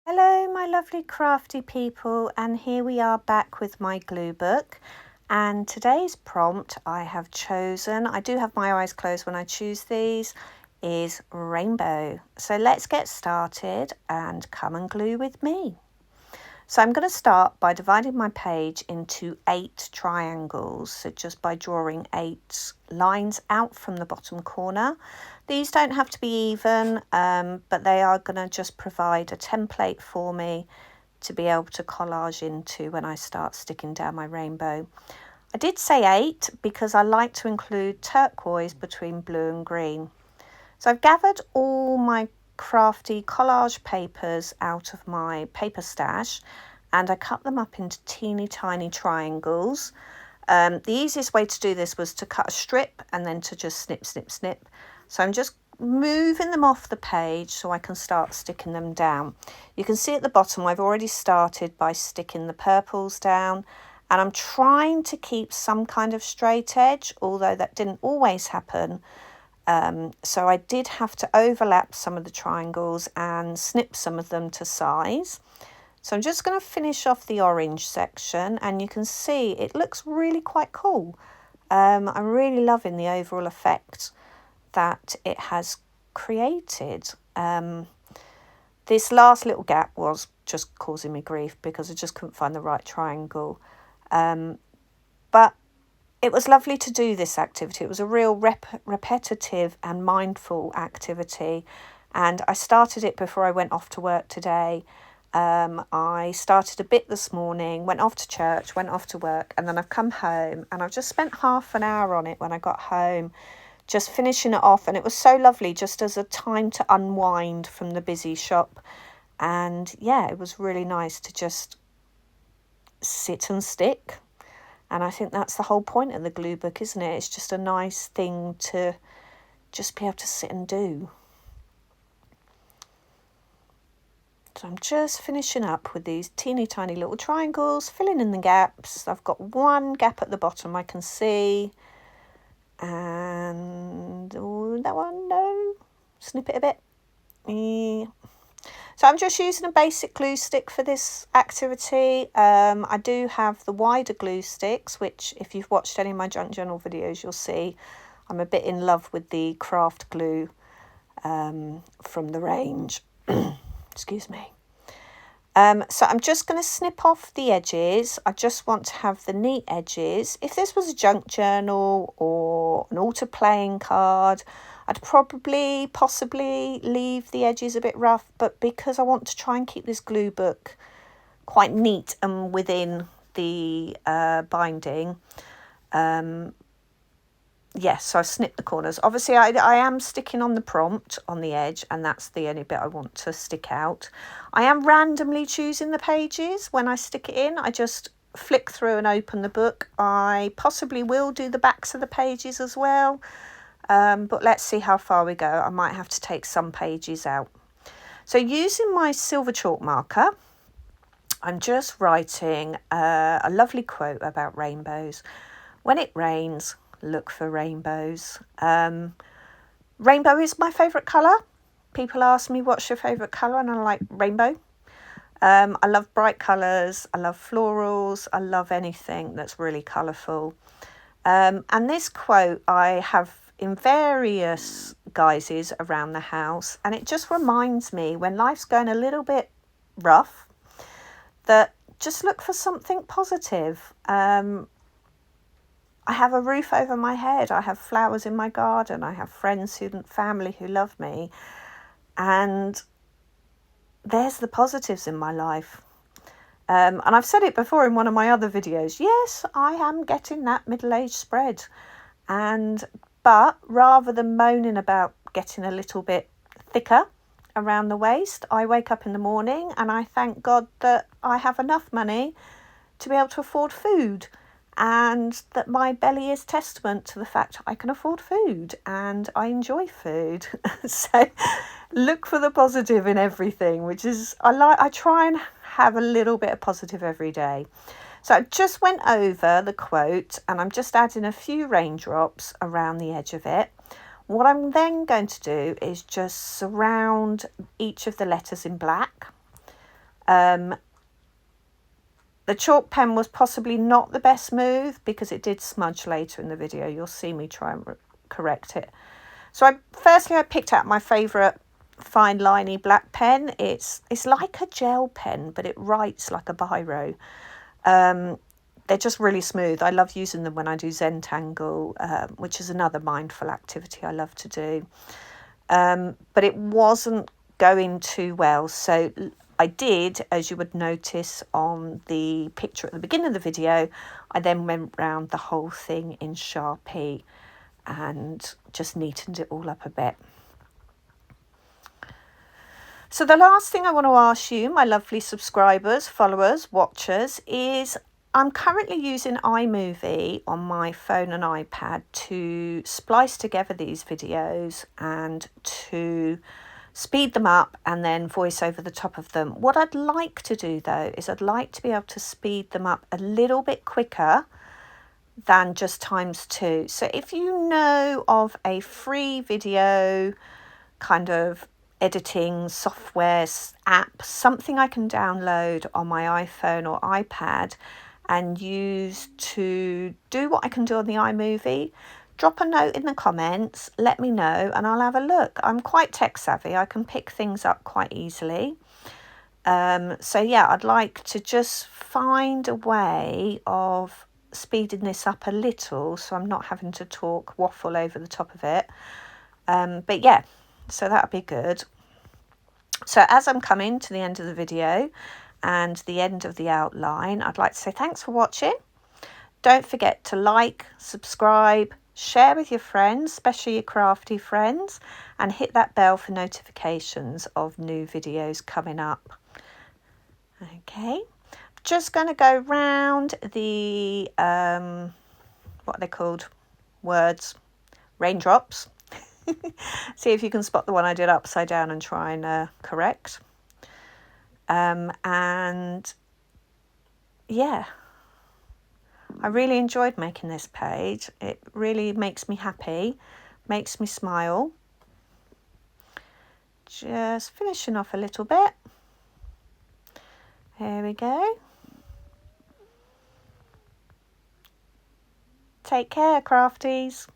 Hello my lovely crafty people, and here we are back with my glue book. And today's prompt I have chosen, I do have my eyes closed when I choose these, is rainbow. So let's get started and come and glue with me. So I'm going to start by dividing my page into 8 triangles, so just by drawing 8 lines out from the bottom corner. These don't have to be even, but they are going to just provide a template for me to be able to collage into when I start sticking down my rainbow. I did say 8 because I like to include turquoise between blue and green. So I've gathered all my crafty collage papers out of my paper stash and I cut them up into teeny tiny triangles. The easiest way to do this was to cut a strip and then to just snip. So I'm just moving them off the page so I can start sticking them down. You can see at the bottom I've already started by sticking the purples down, and I'm trying to keep some kind of straight edge, although that didn't always happen. So I did have to overlap some of the triangles and snip some of them to size. So I'm just going to finish off the orange section, and you can see it looks really quite cool. I'm really loving the overall effect that it has created. This last little gap was just causing me grief because I just couldn't find the right triangle. But it was lovely to do this activity. It was a real repetitive and mindful activity. And I started it before I went off to work today. I started a bit this morning, went off to church, went off to work, and then I've come home and I've just spent half an hour on it when I got home, just finishing it off. And it was so lovely just as a time to unwind from the busy shop. And yeah, it was really nice to just sit and stick. And I think that's the whole point of the glue book, isn't it? It's just a nice thing to just be able to sit and do. So I'm just finishing up with these teeny tiny little triangles, filling in the gaps. I've got one gap at the bottom I can see. And that one, no. Snip it a bit. So I'm just using a basic glue stick for this activity. I do have the wider glue sticks, which if you've watched any of my junk journal videos, you'll see I'm a bit in love with the craft glue from the range. Excuse me. So I'm just going to snip off the edges. I just want to have the neat edges. If this was a junk journal or an altar playing card, I'd possibly leave the edges a bit rough, but because I want to try and keep this glue book quite neat and within the binding, yes, so I snipped the corners. Obviously, I am sticking on the prompt on the edge, and that's the only bit I want to stick out. I am randomly choosing the pages when I stick it in. I just flick through and open the book. I possibly will do the backs of the pages as well, but let's see how far we go. I might have to take some pages out. So using my silver chalk marker, I'm just writing a lovely quote about rainbows. When it rains, look for rainbows. Rainbow is my favourite colour. People ask me what's your favourite colour, and I'm like, rainbow. I love bright colours, I love florals, I love anything that's really colourful. And this quote I have in various guises around the house, and it just reminds me when life's going a little bit rough that just look for something positive. I have a roof over my head, I have flowers in my garden, I have friends and family who love me, and there's the positives in my life. And I've said it before in one of my other videos, yes, I am getting that middle-age spread, but rather than moaning about getting a little bit thicker around the waist, I wake up in the morning and I thank God that I have enough money to be able to afford food, and that my belly is testament to the fact I can afford food and I enjoy food. So look for the positive in everything, which is, I try and have a little bit of positive every day. So I just went over the quote and I'm just adding a few raindrops around the edge of it. What I'm then going to do is just surround each of the letters in black. The chalk pen was possibly not the best move because it did smudge later in the video. You'll see me try and correct it. So firstly I picked out my favourite fine liney black pen. It's like a gel pen, but it writes like a biro. They're just really smooth. I love using them when I do Zentangle, which is another mindful activity I love to do. But it wasn't going too well, so I did, as you would notice on the picture at the beginning of the video, I then went round the whole thing in Sharpie and just neatened it all up a bit. So the last thing I want to ask you, my lovely subscribers, followers, watchers, is I'm currently using iMovie on my phone and iPad to splice together these videos and to speed them up and then voice over the top of them. What I'd like to do though is I'd like to be able to speed them up a little bit quicker than just ×2. So if you know of a free video kind of editing software app, something I can download on my iPhone or iPad and use to do what I can do on the iMovie, drop a note in the comments, let me know and I'll have a look. I'm quite tech savvy, I can pick things up quite easily. So yeah, I'd like to just find a way of speeding this up a little so I'm not having to waffle over the top of it. But yeah, so that'd be good. So as I'm coming to the end of the video and the end of the outline, I'd like to say thanks for watching. Don't forget to like, subscribe, share with your friends, especially your crafty friends, and hit that bell for notifications of new videos coming up. Okay, just going to go round the, what are they called? Words, raindrops. See if you can spot the one I did upside down and try and correct. And yeah, I really enjoyed making this page. It really makes me happy, makes me smile. Just finishing off a little bit. Here we go. Take care, crafties.